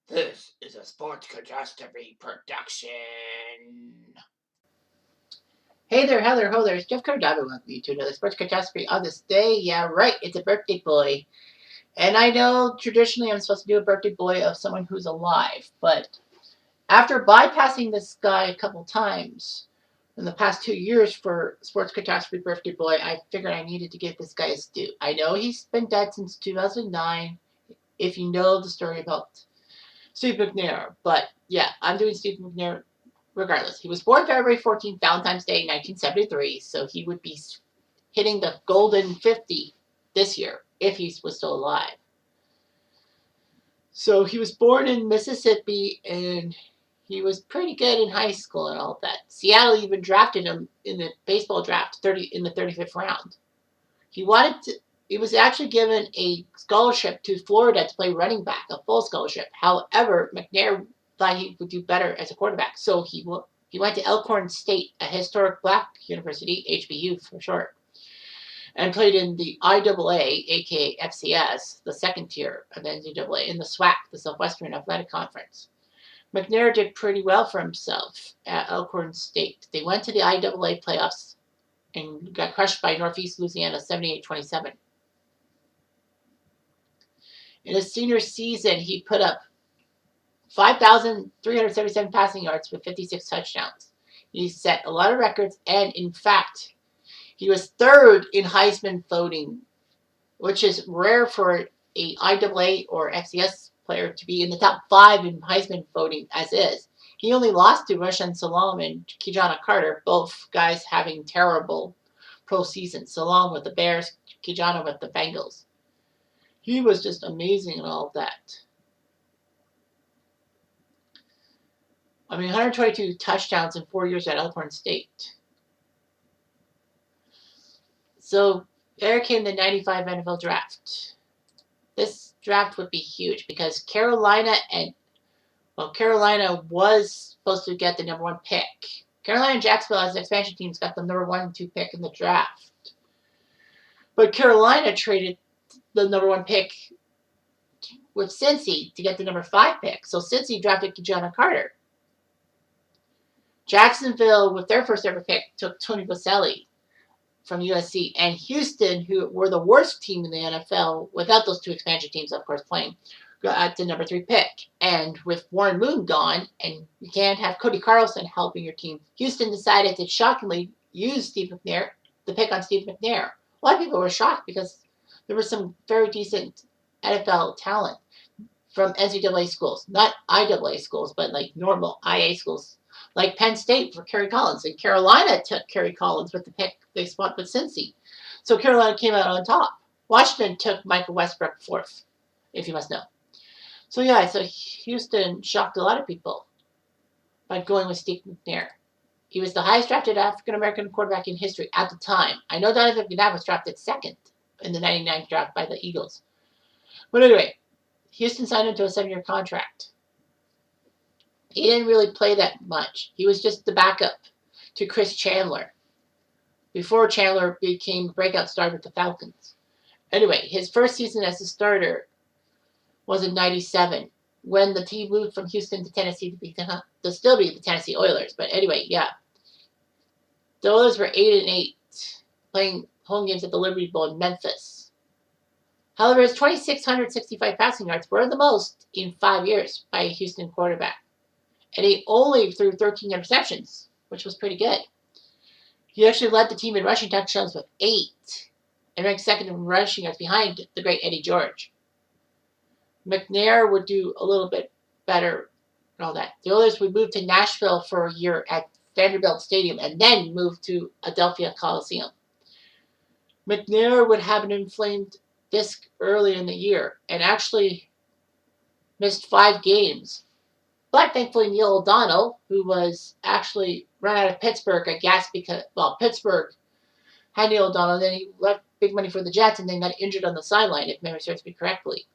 This is a Sports Catastrophe production. Hey there, how there, ho there. It's Jeff Cardano. Welcome you to another Sports Catastrophe on this day. Yeah, right, it's a birthday boy. And I know traditionally I'm supposed to do a birthday boy of someone who's alive, but after bypassing this guy a couple times in the past 2 years for Sports Catastrophe Birthday Boy, I figured I needed to give this guy his due. I know he's been dead since 2009, if you know the story about Steve McNair. But yeah, I'm doing Steve McNair regardless. He was born February 14th, Valentine's Day, 1973, so he would be hitting the golden 50 this year if he was still alive. So he was born in Mississippi, and he was pretty good in high school and all of that. Seattle even drafted him in the baseball draft in the 35th round. He wanted to. He was actually given a scholarship to Florida to play running back, a full scholarship. However, McNair thought he would do better as a quarterback, so he went to Elkhorn State, a historic black university, HBU for short, and played in the IAA, aka FCS, the second tier of the NCAA, in the SWAC, the Southwestern Athletic Conference. McNair did pretty well for himself at Elkhorn State. They went to the IAA playoffs and got crushed by Northeast Louisiana 78-27. In his senior season, he put up 5,377 passing yards with 56 touchdowns. He set a lot of records, and in fact, he was third in Heisman voting, which is rare for a IAA or FCS player to be in the top 5 in Heisman voting, as is. He only lost to Rashaan Salaam and Ki-Jana Carter, both guys having terrible pro seasons. Salaam with the Bears, Ki-Jana with the Bengals. He was just amazing and all of that. I mean, 122 touchdowns in 4 years at Elkhorn State. So there came the 95 NFL draft. This draft would be huge because Carolina was supposed to get the number 1 pick. Carolina and Jacksonville as expansion teams got the number 1 and 2 pick in the draft. But Carolina traded the number 1 pick with Cincy to get the number 5 pick. So Cincy drafted Ki-Jana Carter. Jacksonville, with their first ever pick, took Tony Boselli from USC. And Houston, who were the worst team in the NFL, without those 2 expansion teams, of course, playing, got the number 3 pick. And with Warren Moon gone, and you can't have Cody Carlson helping your team, Houston decided to shockingly use Steve McNair, the pick on Steve McNair. A lot of people were shocked because there was some very decent NFL talent from NCAA schools, not IAA schools, but like normal IA schools, like Penn State for Kerry Collins. And Carolina took Kerry Collins with the pick they swapped with Cincy. So Carolina came out on top. Washington took Michael Westbrook 4th, if you must know. So yeah, so Houston shocked a lot of people by going with Steve McNair. He was the highest drafted African-American quarterback in history at the time. I know Donovan McNabb was drafted 2nd in the 99 draft by the Eagles. But anyway, Houston signed him to a 7-year contract. He didn't really play that much. He was just the backup to Chris Chandler before Chandler became a breakout star with the Falcons. Anyway, his first season as a starter was in 97 when the team moved from Houston to Tennessee to still be the Tennessee Oilers. But anyway, yeah. The Oilers were 8-8, playing home games at the Liberty Bowl in Memphis. However, his 2,665 passing yards were the most in 5 years by a Houston quarterback. And he only threw 13 interceptions, which was pretty good. He actually led the team in rushing touchdowns with 8 and ranked 2nd in rushing yards behind the great Eddie George. McNair would do a little bit better and all that. The Oilers would move to Nashville for a year at Vanderbilt Stadium and then move to Adelphia Coliseum. McNair would have an inflamed disc early in the year and actually missed 5 games. But thankfully, Neil O'Donnell, who was actually run out of Pittsburgh, I guess, because, Pittsburgh had Neil O'Donnell, then he left big money for the Jets and then got injured on the sideline, if memory serves me correctly.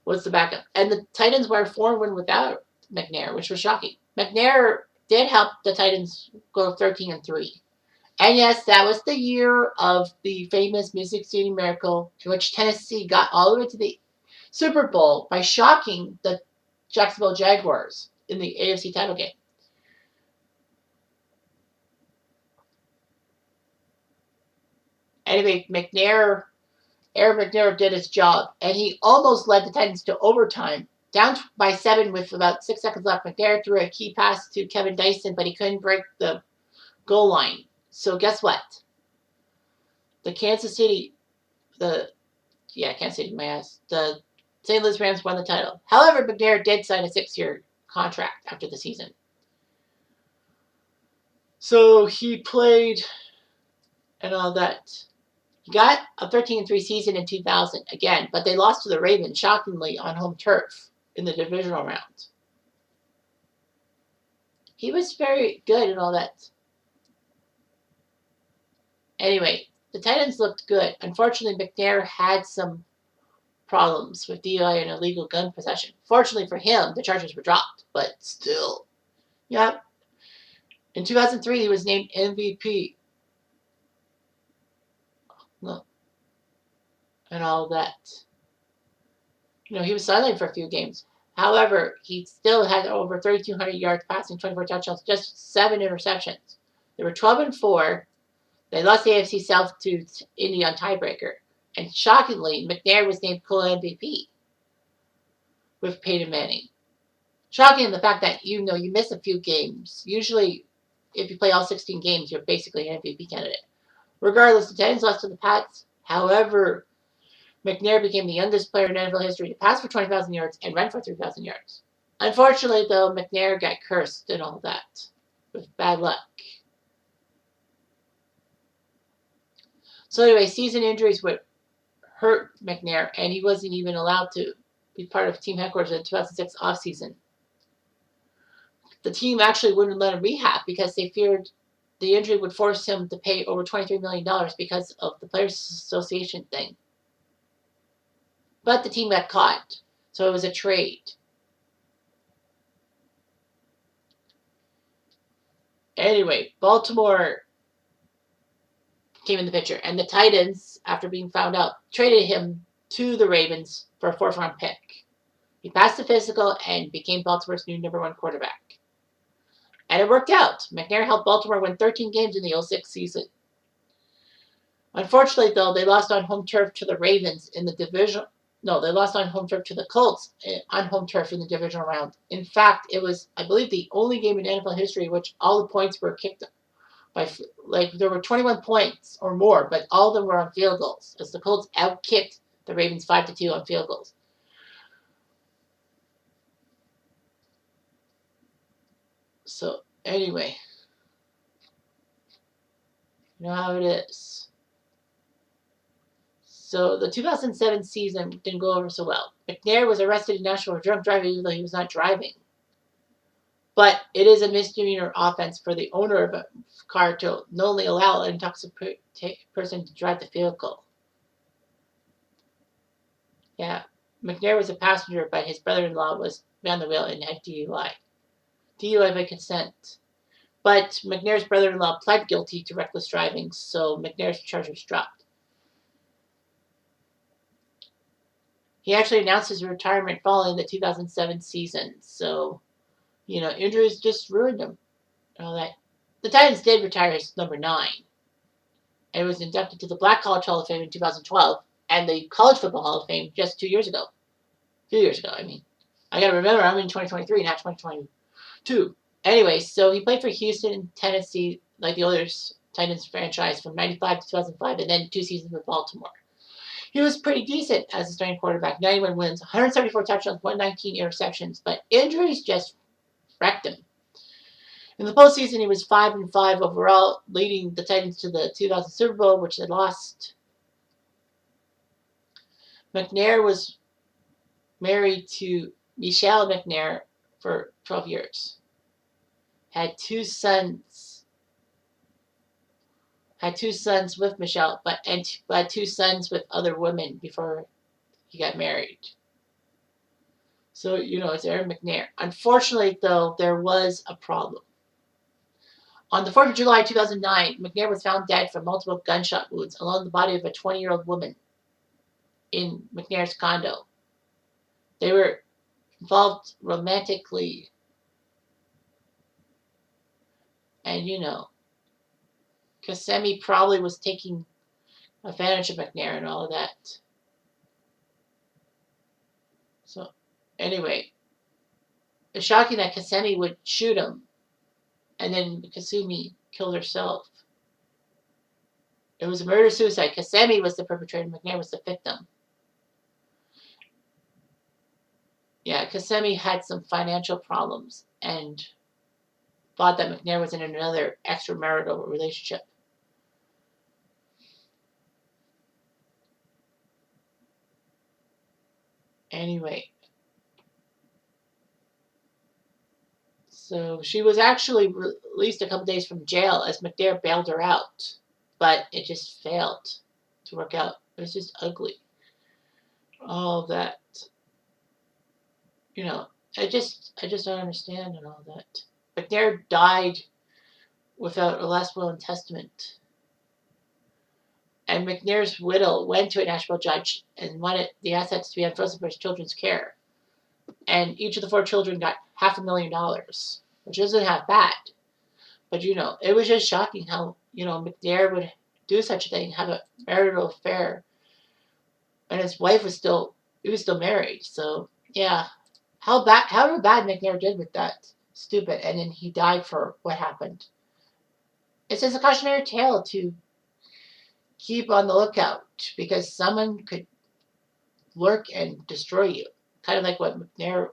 Was the backup. And the Titans were 4-1 without McNair, which was shocking. McNair did help the Titans go 13-3. And yes, that was the year of the famous Music City Miracle, in which Tennessee got all the way to the Super Bowl by shocking the Jacksonville Jaguars in the AFC title game. Anyway, Aaron McNair did his job, and he almost led the Titans to overtime, down by 7 with about 6 seconds left. McNair threw a key pass to Kevin Dyson, but he couldn't break the goal line. So guess what? The Kansas City, my ass. The St. Louis Rams won the title. However, McNair did sign a 6-year contract after the season. So he played and all that. He got a 13-3 season in 2000 again, but they lost to the Ravens, shockingly, on home turf in the divisional round. He was very good and all that. Anyway, the Titans looked good. Unfortunately, McNair had some problems with DUI and illegal gun possession. Fortunately for him, the charges were dropped, but still. Yeah. In 2003, he was named MVP. And all that. He was sidelined for a few games. However, he still had over 3,200 yards passing, 24 touchdowns, just 7 interceptions. They were 12-4. They lost the AFC South to Indy on tiebreaker. And shockingly, McNair was named co-MVP with Peyton Manning. Shocking in the fact that you miss a few games. Usually, if you play all 16 games, you're basically an MVP candidate. Regardless, the Titans lost to the Pats. However, McNair became the youngest player in NFL history to pass for 20,000 yards and run for 3,000 yards. Unfortunately, though, McNair got cursed and all that with bad luck. So anyway, season injuries would hurt McNair, and he wasn't even allowed to be part of team headquarters in the 2006 offseason. The team actually wouldn't let him rehab because they feared the injury would force him to pay over $23 million because of the Players Association thing. But the team got caught, so it was a trade. Anyway, Baltimore came in the picture, and the Titans, after being found out, traded him to the Ravens for a 4th-round pick. He passed the physical and became Baltimore's new #1 quarterback. And it worked out. McNair helped Baltimore win 13 games in the 2006 season. Unfortunately, though, they lost on home turf to the Ravens in the division. No, they lost on home turf to the Colts on home turf in the divisional round. In fact, it was, I believe, the only game in NFL history in which all the points were kicked by, there were 21 points or more, but all of them were on field goals, as the Colts outkicked the Ravens 5-2 on field goals. So, anyway, you know how it is. So the 2007 season didn't go over so well. McNair was arrested in Nashville for drunk driving even though he was not driving. But it is a misdemeanor offense for the owner of a car to not only allow an intoxicated person to drive the vehicle. Yeah, McNair was a passenger, but his brother-in-law was behind the wheel and had DUI. DUI by consent. But McNair's brother-in-law pled guilty to reckless driving, so McNair's charge was dropped. He actually announced his retirement following the 2007 season. So, injuries just ruined him. All that. The Titans did retire his number 9. And was inducted to the Black College Hall of Fame in 2012 and the College Football Hall of Fame just 2 years ago. A few years ago, I mean. I got to remember, I'm in 2023, not 2022. Anyway, so he played for Houston, Tennessee, like the other Titans franchise from 95 to 2005, and then 2 seasons with Baltimore. He was pretty decent as a starting quarterback. 91 wins, 174 touchdowns, 119 interceptions, but injuries just wrecked him. In the postseason, he was 5-5 overall, leading the Titans to the 2000 Super Bowl, which they lost. McNair was married to Michelle McNair for 12 years. Had 2 sons. Had 2 sons with Michelle, but had 2 sons with other women before he got married. So, it's Aaron McNair. Unfortunately, though, there was a problem. On the 4th of July 2009, McNair was found dead from multiple gunshot wounds along the body of a 20-year-old woman in McNair's condo. They were involved romantically, and Kasemi probably was taking advantage of McNair and all of that. So, anyway, it's shocking that Kasemi would shoot him, and then Kasumi killed herself. It was a murder-suicide. Kasemi was the perpetrator. McNair was the victim. Yeah, Kasemi had some financial problems and thought that McNair was in another extramarital relationship. Anyway, so she was actually released a couple days from jail as McNair bailed her out, but it just failed to work out. It was just ugly. All that, you know, I just don't understand and all that. McNair died without a last will and testament. And McNair's widow went to a Nashville judge and wanted the assets to be unfrozen for his children's care. And each of the 4 children got $500,000, which isn't half bad. But it was just shocking how McNair would do such a thing, have a marital affair, and his wife was still married. So yeah, however bad McNair did with that, stupid, and then he died for what happened. It's just a cautionary tale to keep on the lookout because someone could lurk and destroy you, kind of like what McNair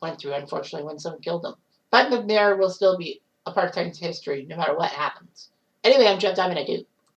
went through, unfortunately, when someone killed him. But McNair will still be a part of Titans history no matter what happens. Anyway, I'm Jeff Diamond. I do.